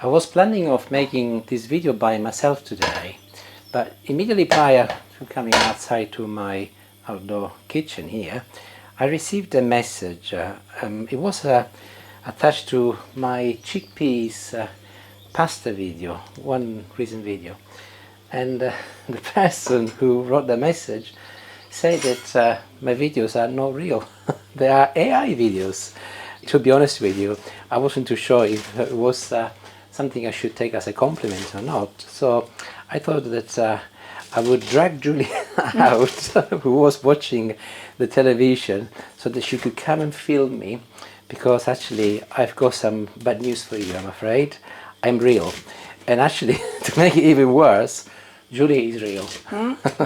I was planning of making this video by myself today, but immediately prior to coming outside to my outdoor kitchen here, I received a message. It was attached to my chickpeas pasta video, one recent video, and the person who wrote the message said that my videos are not real. They are AI videos. To be honest with you, I wasn't too sure if it was something I should take as a compliment or not. So I thought that I would drag Julie out, who was watching the television, so that she could come and film me, because actually I've got some bad news for you, I'm afraid. I'm real. And actually, to make it even worse, Julie is real.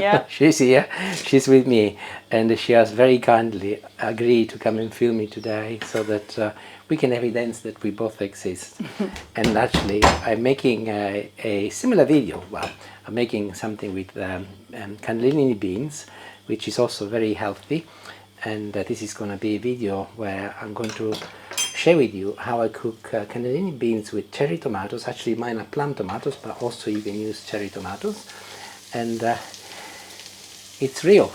Yeah. She's here, she's with me, and she has very kindly agreed to come and film me today, so that we can evidence that we both exist. And actually, I'm making a similar video. Well, I'm making something with cannellini beans, which is also very healthy. And this is going to be a video where I'm going to share with you how I cook cannellini beans with cherry tomatoes. Actually, mine are plum tomatoes, but also you can use cherry tomatoes. And it's real.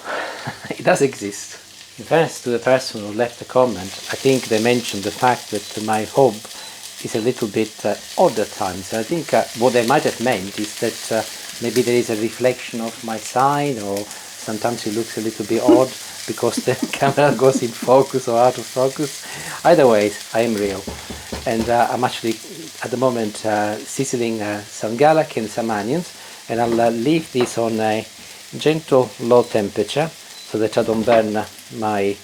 It does exist. In fairness to the person who left the comment, I think they mentioned the fact that my hob is a little bit odd at times. I think what they might have meant is that maybe there is a reflection of my side, or sometimes it looks a little bit odd because the camera goes in focus or out of focus. Either way, I am real. And I'm actually at the moment sizzling some garlic and some onions, and I'll leave this on a gentle low temperature so that I don't burn my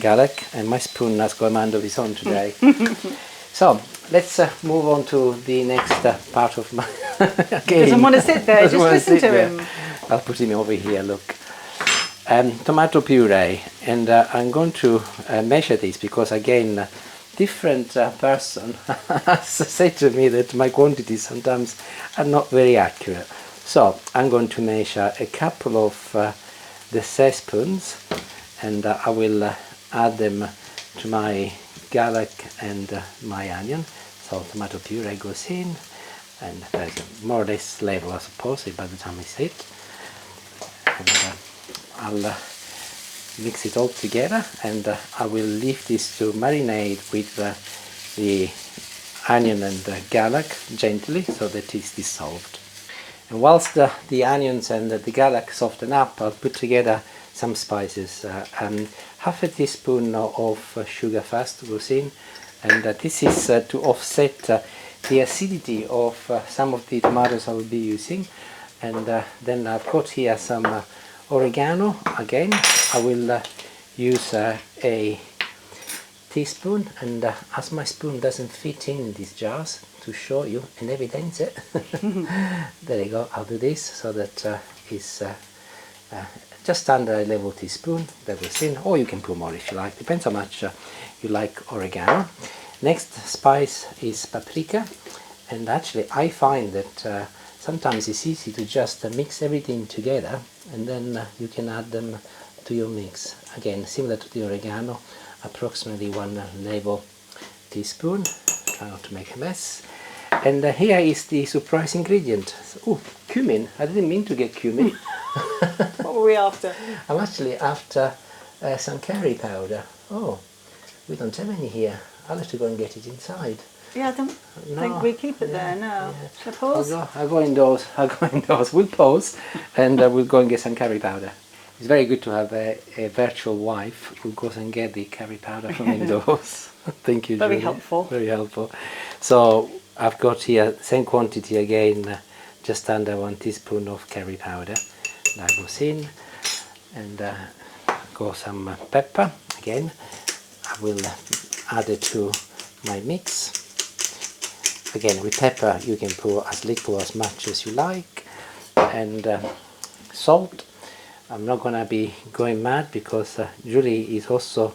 garlic, and my spoon has got a mind of its own today. So let's move on to the next part of my game. He doesn't want to sit there, just listen to him. I'll put him over here, look. Tomato puree, and I'm going to measure this because, again, different person has said to me that my quantities sometimes are not very accurate. So I'm going to measure a couple of the spoons, and I will add them to my garlic and my onion. So tomato puree goes in, and there's a more or less level, I suppose, by the time it's hit. And I'll mix it all together, and I will leave this to marinate with the onion and the garlic gently so that it's dissolved. And whilst the onions and the garlic soften up, I'll put together some spices. Half a teaspoon of sugar first goes in, and this is to offset the acidity of some of the tomatoes I will be using. And then I've got here some oregano. Again, I will use a teaspoon, and as my spoon doesn't fit in these jars, to show you and evidence it, there you go, I'll do this so that it's just under a level teaspoon that goes in, or you can put more if you like, depends how much you like oregano. Next spice is paprika, and actually I find that sometimes it's easy to just mix everything together, and then you can add them to your mix. Again, similar to the oregano, approximately 1 level teaspoon. Try not to make a mess. And here is the surprise ingredient. Oh, cumin. I didn't mean to get cumin. What were we after? I'm actually after some curry powder. Oh, we don't have any here. I'll have to go and get it inside. Yeah, I don't think we keep it there, no. Yeah. Shall I pause? I'll go indoors. We'll pause, and we'll go and get some curry powder. It's very good to have a virtual wife who goes and get the curry powder from indoors. Thank you, Julie. Very helpful. Very helpful. So I've got here same quantity again, just under 1 teaspoon of curry powder. That goes in, and go some pepper again. I will add it to my mix. Again, with pepper you can put as little or as much as you like, and salt. I'm not going to be going mad because Julie is also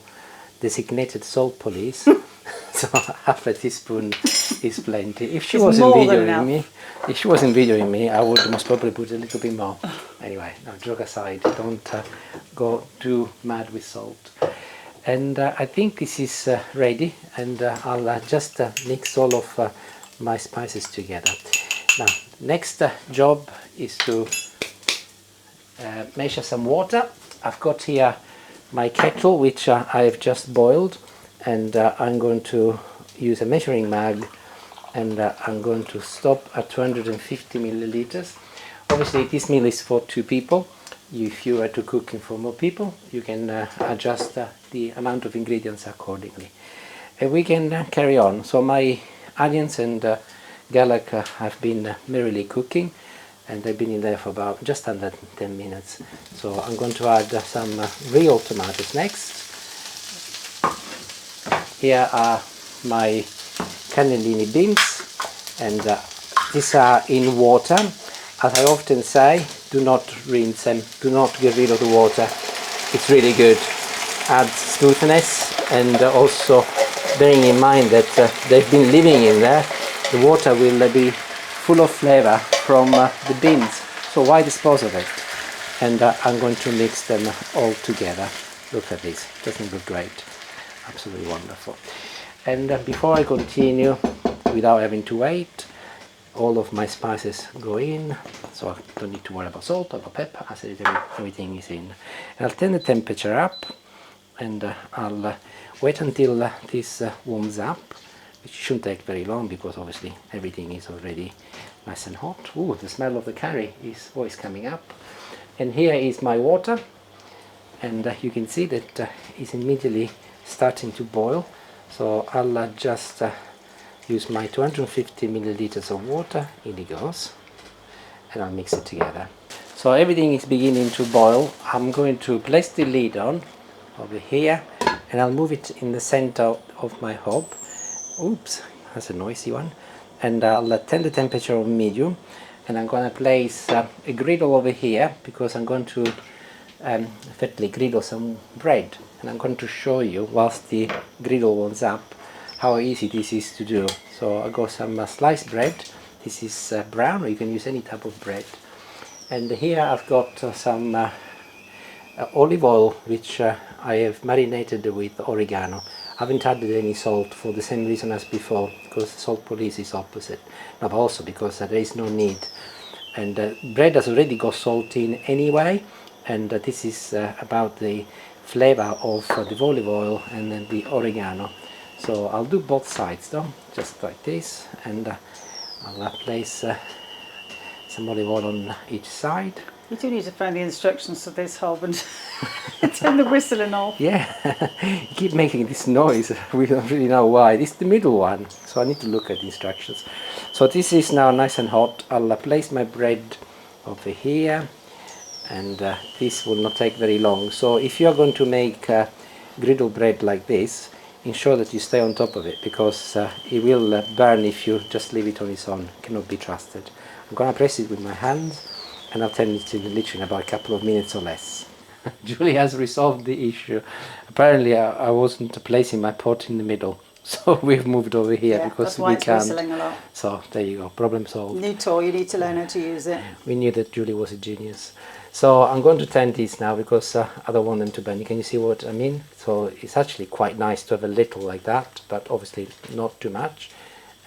designated salt police, so half a teaspoon is plenty. If she wasn't videoing me, I would most probably put a little bit more. Anyway, no, joke aside, don't go too mad with salt. And I think this is ready, and I'll just mix all of my spices together. Now, next job is to measure some water. I've got here my kettle, which I have just boiled, and I'm going to use a measuring mug, and I'm going to stop at 250 milliliters. Obviously, this meal is for 2 people. If you are to cooking for more people, you can adjust the amount of ingredients accordingly. And we can carry on. So my onions and garlic have been merrily cooking, and they've been in there for about just under 10 minutes. So I'm going to add some real tomatoes next. Here are my cannellini beans, and these are in water. As I often say, do not rinse them, do not get rid of the water. It's really good. Adds smoothness, and also bearing in mind that they've been living in there, the water will be full of flavour from the beans. So why dispose of it? And I'm going to mix them all together. Look at this, doesn't it look great? Absolutely wonderful. And before I continue, without having to wait, all of my spices go in, so I don't need to worry about salt or pepper. I said everything is in. And I'll turn the temperature up, and I'll wait until this warms up, which shouldn't take very long because obviously everything is already nice and hot. Ooh, the smell of the curry is always coming up. And here is my water, and you can see that it's immediately starting to boil. So I'll just use my 250 milliliters of water. In it goes, and I'll mix it together. So everything is beginning to boil. I'm going to place the lid on over here, and I'll move it in the center of my hob. Oops, that's a noisy one. And I'll turn the temperature on medium, and I'm going to place a griddle over here because I'm going to effectively griddle some bread, and I'm going to show you whilst the griddle warms up how easy this is to do. So I got some sliced bread. This is brown, or you can use any type of bread. And here I've got some olive oil, which I have marinated with oregano. I haven't added any salt for the same reason as before, because salt police is opposite. No, but also because there is no need. And bread has already got salt in anyway, and this is about the flavor of the olive oil and then the oregano. So I'll do both sides though, just like this, and I'll place some olive oil on each side. You do need to find the instructions for this, Hob, and turn the whistling off. Yeah, you keep making this noise, we don't really know why. This is the middle one, so I need to look at the instructions. So this is now nice and hot. I'll place my bread over here, and this will not take very long. So if you're going to make griddle bread like this, ensure that you stay on top of it, because it will burn if you just leave it on its own. It cannot be trusted. I'm going to press it with my hands, and I'll turn it to literally in about a couple of minutes or less. Julie has resolved the issue. Apparently I wasn't placing my pot in the middle, so we've moved over here because that's why we it's can't. whistling a lot. So there you go, problem solved. New toy, you need to learn how to use it. We knew that Julie was a genius. So I'm going to turn this now because I don't want them to burn. Can you see what I mean? So it's actually quite nice to have a little like that, but obviously not too much.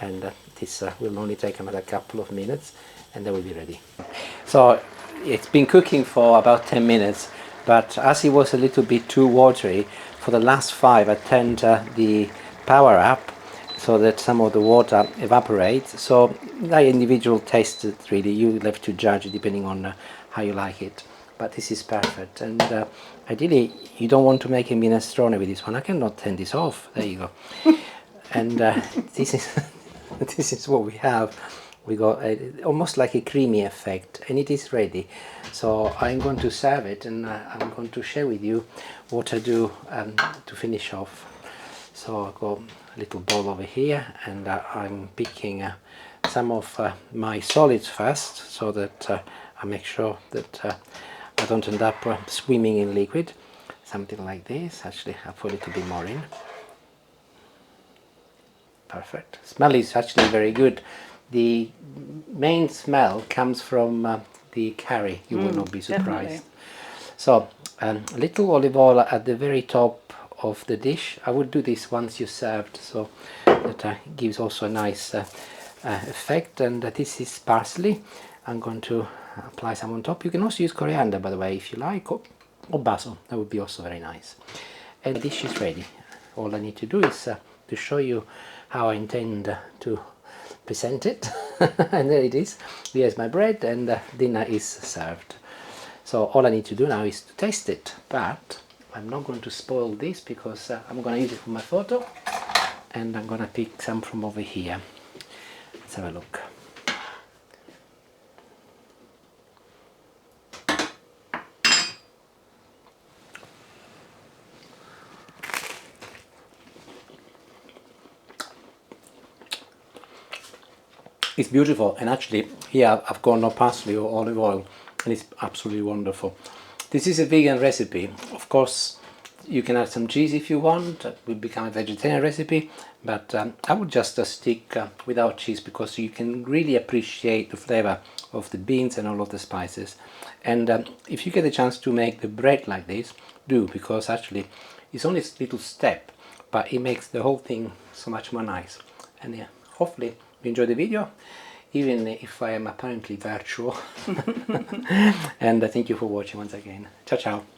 And this will only take another couple of minutes, and they will be ready. So it's been cooking for about 10 minutes, but as it was a little bit too watery, for the last 5 I turned the power up so that some of the water evaporates. So the individual taste, really, you have to judge depending on how you like it. But this is perfect, and ideally you don't want to make a minestrone with this one. I cannot turn this off. There you go. And this is what we have. We got almost like a creamy effect, and it is ready. So I'm going to serve it, and I'm going to share with you what I do to finish off. So I've got a little bowl over here, and I'm picking some of my solids first, so that I make sure that I don't end up swimming in liquid. Something like this. Actually, I'll put a little bit more in. Perfect. Smell is actually very good. The main smell comes from the curry. You will not be surprised. Definitely. So a little olive oil at the very top of the dish. I would do this once you served, so that gives also a nice effect. And this is parsley. I'm going to apply some on top. You can also use coriander, by the way, if you like, or basil. That would be also very nice. And the dish is ready. All I need to do is to show you how I intend to present it. And there it is. Here's my bread, and dinner is served. So all I need to do now is to taste it, but I'm not going to spoil this because I'm going to use it for my photo, and I'm going to pick some from over here. Let's have a look. It's beautiful, and actually here I've got no parsley or olive oil, and it's absolutely wonderful. This is a vegan recipe. Of course, you can add some cheese if you want. It will become a vegetarian recipe, but I would just stick without cheese because you can really appreciate the flavor of the beans and all of the spices. And if you get a chance to make the bread like this, do, because actually it's only a little step, but it makes the whole thing so much more nice. And yeah, hopefully you enjoy the video, even if I am apparently virtual. And thank you for watching once again. Ciao ciao.